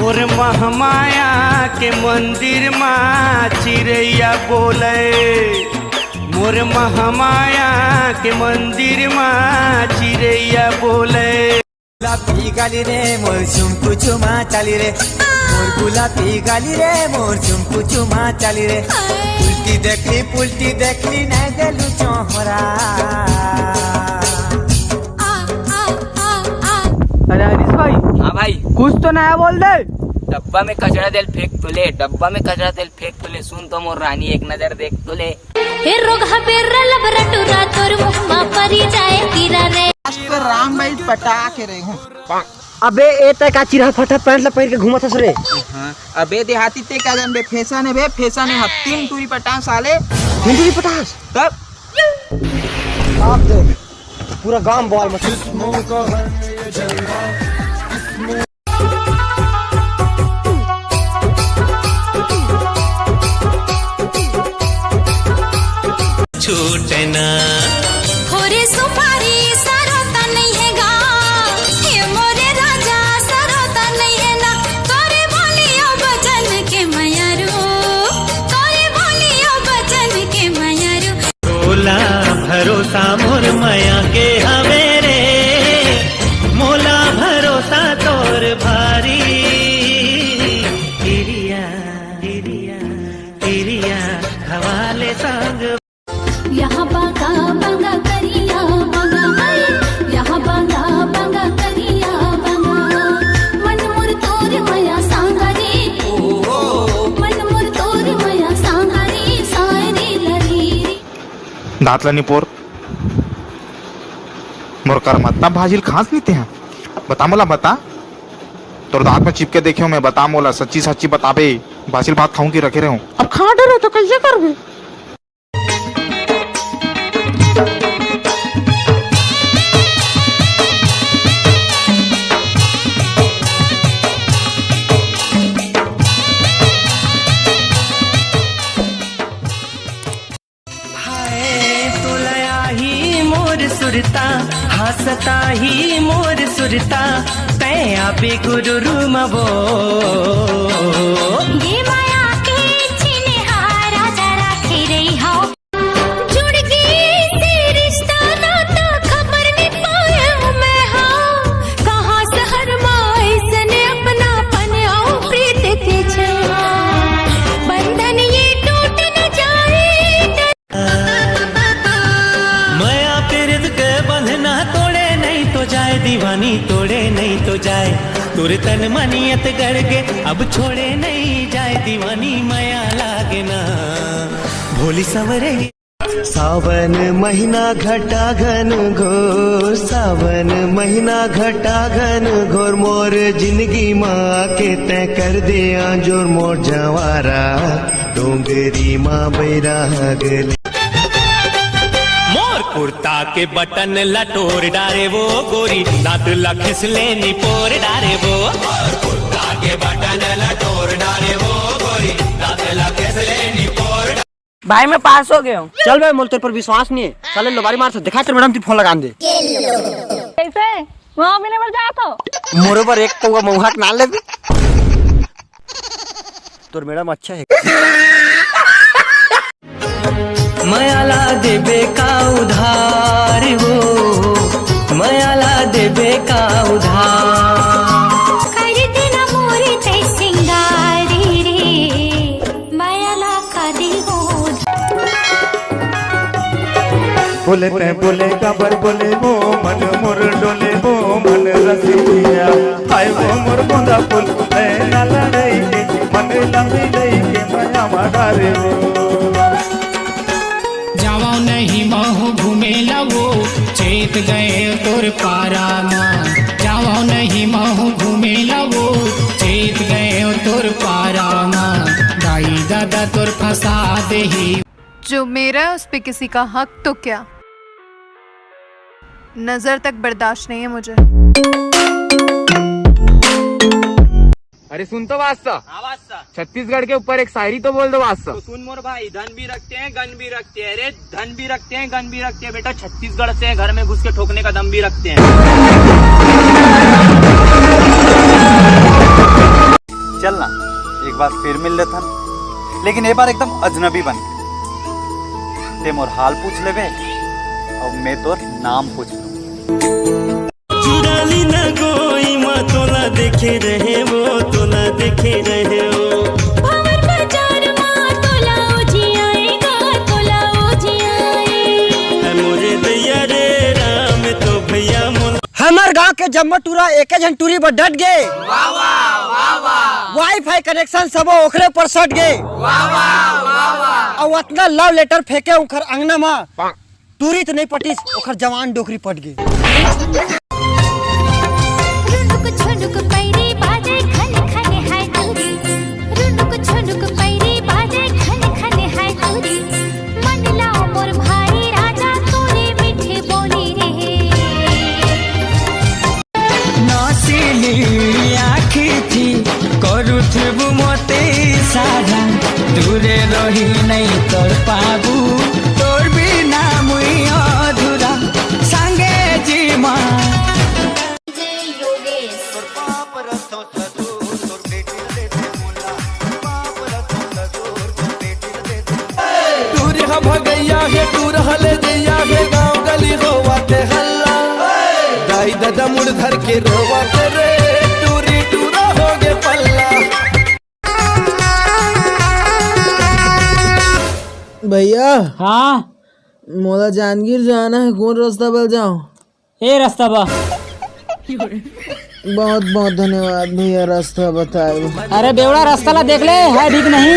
मोर महामाया के मंदिर माँ चिड़ैया बोले, मोर महामाया के मंदिर माँ चिड़ैया बोले। गुलाबी गाली रे मोर चुमकू चुमा चाली रे, मोर गुलाबी गाली रे मोर चुमकू चुमा चाली रे। पुलटी देखली नहीं देलू चोहरा। अरे हरीश भाई। हाँ भाई। कुछ तो नया बोल दे। डब्बा में कचरा तेल फेंक तुले, डब्बा में कचरा तेल फेंक तुले। सुन तो मोर रानी एक नजर देख तुले। राम भाई पटा के रहे हूँ। अबे ए तक का चिरा फटा पैंट ला पहन के घूमत हस रे। हाँ। अबे देहाती ते क्या जान बे, फैशन है बे, फैशन है। 3 टूरी पटास साले, 3 टूरी पटास तब आप देख पूरा गांव बॉल मत। छूटना खोरे सुपारी सरोता नहीं है गा, ये मोरे राजा सरोता नहीं है ना। तोरे बोलियो बचन के मयारू, तोरे बोलियो बचन के मयारू। तोला भरोसा मोर माया के हवेरे, मोला भरोसा तोर भारी। तिरिया हवाले संग यहाँ बागा बागा करिया बागा है, यहाँ बागा बागा करिया बागा। मन मुर तोर मया सांगारी, मन मुर तोर मया सांगारी सारी लरी। दातला पोर मोर कर मत भाजील खास नीते हैं। बता मोला, बता तोर दांत में चिपके देखे हो मैं। बता मोला, सच्ची सच्ची बताबे। भाजील बात खाऊं की रखे रहे हूँ। अब खा डरे तो कैसे करबे। सुरता हंसता ही मोर सुरता, तै आबे गुरु रूमबो। ये माया के छिने हारा जरा खेरे हो, जुड़ गई से रिश्ता नाता खबर नहीं पाया मैं। हाँ कहाँ शहर माई सने अपना पन आओ प्रीत के छा, बंधन ये टूट न जाए। बंधना तोड़े नहीं तो जाए, दीवानी तोड़े नहीं तो जाए। तुर तन मनियत गड़ के अब छोड़े नहीं जाए, दीवानी माया लागे ना भोली सवरेगी। सावन महीना घटा घन घोर, सावन महीना घटा घन घोर। मोर जिंदगी माँ के तय कर दे जोर, मोर जवारा डोंगरी माँ बैरा गले। कुर्ता के बटन लटोर डारे वो गोरी, दांत लखिसले निपोर डारे वो। कुर्ता के बटन लटोर डारे वो गोरी, दांत लखिसले निपोर। भाई मैं पास हो गया हूँ। चल भाई, मोल तेरे पर विश्वास नहीं है। चल लोबारी मार से दिखा तेरे मैडम, तू फोन लगा दे। कैसे वहाँ मिले मर जा तो मोरे पर एक तो मुहाक ना ले। तोर मैडम अच्छा है। मयाला देबे का उधार हो, मयाला देबे का उधार। कर देना मोरे तै सिंगारी रे, मयाला का दिल हो। बोले ते बोले कबर बोले वो मन मोर डोले वो मन रसिया। आए वो मोर गोंदा फूल ना लड़ाई के मन लंबी लई के माया मारे वो। जावाओ नहीं महू घूमे लगो, चेत गए तोर पारा माँ। जावाओ नहीं महू घूमे लगो, चेत गए तोर पारा माँ। दाई दादा तोर फंसा दे ही। जो मेरा है उस पे किसी का हक तो क्या, नजर तक बर्दाश्त नहीं है मुझे। अरे सुन तो वास्ता, छत्तीसगढ़ के ऊपर एक शायरी तो बोल दो वास्ता। तो सुन मोर भाई, धन भी रखते हैं गन भी रखते हैं। अरे धन भी रखते हैं गन भी रखते हैं बेटा, छत्तीसगढ़ से घर में घुस के ठोकने का दम भी रखते हैं। एक बार फिर मिल लेता, लेकिन ये बार एकदम अजनबी बन के। ते मोर हाल पूछ लेबे और मैं तोर नाम पूछ लूं। चुराली ना कोई माँ तोला देखे रहे वो, तोला देखे रहे वो। भंवर बाजार माँ तोला उजियाएगा, तोला उजियाए। मोरे दैया रे राम तो भैया मोला। हमार गांव के जम्मो टूरा एक जन टूरी पर डट गए। वाईफाई कनेक्शन सब ओखरे पर सट गए। और उतना लव लेटर फेंके उखर अंगना में टूरी तो नहीं पटिस, ओखर जवान डोकरी पट गई। रुनुक झुनुक पैरी बाजे खन खन है दूरी, रुनुक झुनुक पैरी बाजे खन खन है दूरी। मन लाओ मोर भाई राजा तोरे मीठे बोली रे। नसिली आखी थी करुथबु मते सारा, दूरे रही नहीं तोर पाबू, तोर बिना मुई अधूरा संगे जीमा। टूर भगैया है टूर हले दैया है, गाँव गली होवाते हल्ला, दाई दादा मुड़ धर के रोवाते रे, टूरी टूरा हो गे पल्ला। भैया हाँ मोला जानगीर जाना है, कौन रास्ता पर जाऊं? ए रास्ता बा। बहुत बहुत धन्यवाद भैया, रास्ता बताए। अरे बेवड़ा रास्ता ला देख ले, है ठीक नहीं।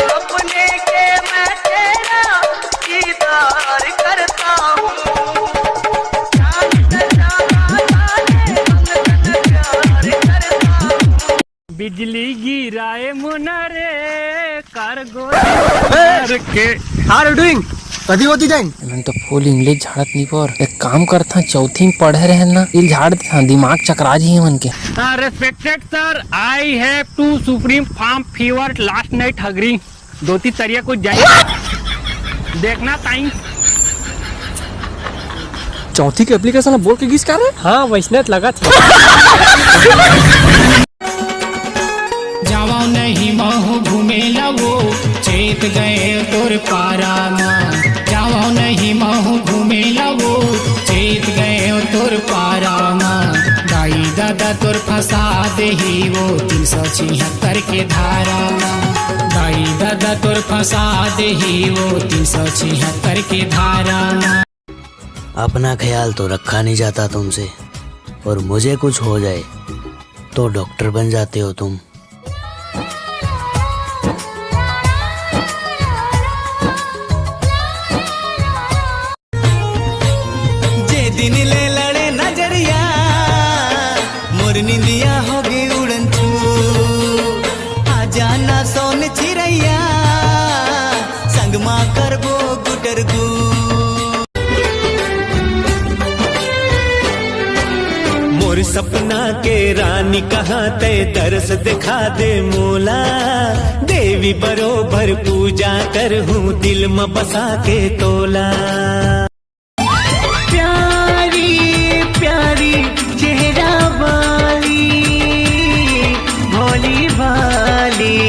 अपने के मैं तेरा दीदार करता हूँ, बिजली गिराए मुनरे कारगो के। How are you doing? कभी होती जाइन मैं तो फुल इंग्लिश झाड़त नहीं पर एक काम करता, चौथी में पढ़े रहे ना, दिल झाड़ देता, दिमाग चकरा जी है मन के। Respected sir, I have to supreme farm fever last night हगरी। दो तीन तरिया कुछ जाए देखना टाइम। चौथी के एप्लीकेशन बोल के किस कर रहे? हाँ वैष्णव लगा था। जावा नहीं महू घूमे लवो, चेत गए तोर पारा माँ। जावा नहीं महू घूमे लवो, चेत गए तोर पारा माँ। दाई दादा तोर फंसा दे ही वो 376 के धारा माँ। दाई दादा तोर फंसा दे ही वो 376 के धारा माँ। अपना ख्याल तो रखा नहीं जाता तुमसे, और मुझे कुछ हो जाए तो डॉक्टर बन जाते हो तुम। जे दिन ले लड़े नजरिया, मोर निंदिया होगी उड़न छू, आ जाना सोन चिरैया, संग माँ करबो गुटरगू। मोर सपना के रानी कहाँ ते दरस दिखा दे मोला, देवी बरोबर पूजा कर हूँ दिल में बसा के तोला। प्यारी प्यारी चेहरा वाली, भोली भाली,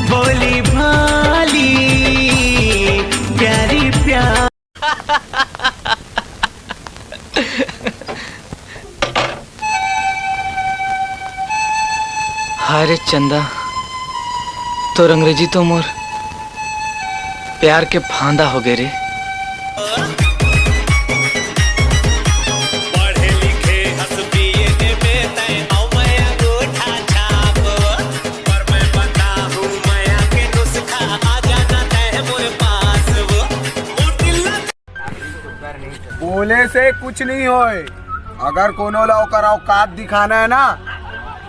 भोली भाली, प्यारी प्यारी। हाय रे चंदा, तो अंग्रेजी तो मोर प्यार के फांदा हो गए रे। पढ़े लिखे हंसबिए में तय मैं अंगूठा छाप, पर मैं बता हूँ माया के नुस्खा, आ जाना तय मोरे पास वो बोले से कुछ नहीं होए, अगर कोनो ला ओकर औकात दिखाना है ना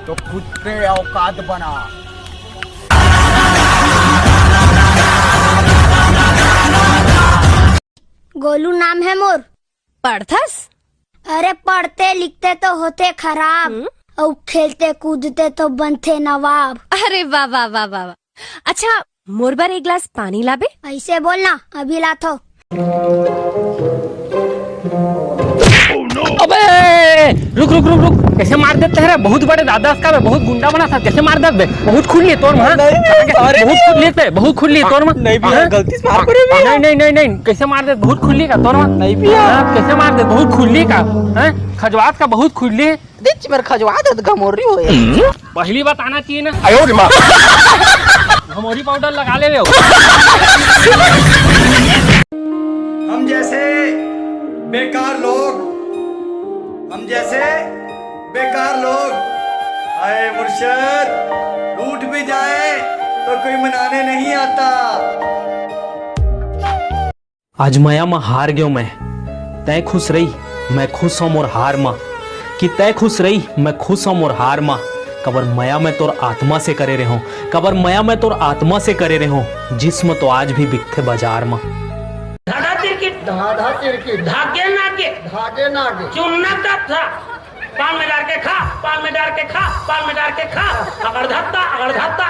तो खुद पे औकात बना। गोलू नाम है मोर। पढ़थस? अरे पढ़ते लिखते तो होते खराब, और खेलते कूदते तो बनते नवाब। अरे वाह वाह वाह वाह। अच्छा मोर बार एक गिलास पानी लाबे? ऐसे बोलना, अभी लाथो। अबे रुक रुक रुक रुक, कैसे मार देते हैं रे? बहुत बड़े दादा का बे, बहुत गुंडा बना था, कैसे मार देते? बहुत खुली है तोर में, बहुत खुली है, बहुत खुली है तोर में। नहीं भी गलती से मार करे भी। नहीं नहीं नहीं नहीं, कैसे मार दे? बहुत खुली का तोर में। नहीं भी कैसे मार दे? बहुत खुली का हैं, खजवात का बहुत खुली है। देख मेरे खजवात है गमोरी हो। पहली बात आना चाहिए ना। आयो रे माँ। गमोरी पाउडर लगा ले वे। हम जैसे बेकार लोग, हम जैसे बेकार लोग, आए मुर्शद, रूठ भी जाए तो कोई मनाने नहीं आता। आज मया में हार गयो मैं, तय खुश रही मैं खुश हूँ मोर हार माँ, कि तय खुश रही मैं खुश हूँ मोर हार माँ। कबर मया में तोर आत्मा से करे रहो, कबर मया में तोर आत्मा से करे रहो, जिस्म तो आज भी बिकते बाजार माँ। धागा तिरकिट, धागे नागे, चुनना का था, पान में डाल के खा, पान में डाल के खा, पान में डाल के खा, अगर धत्ता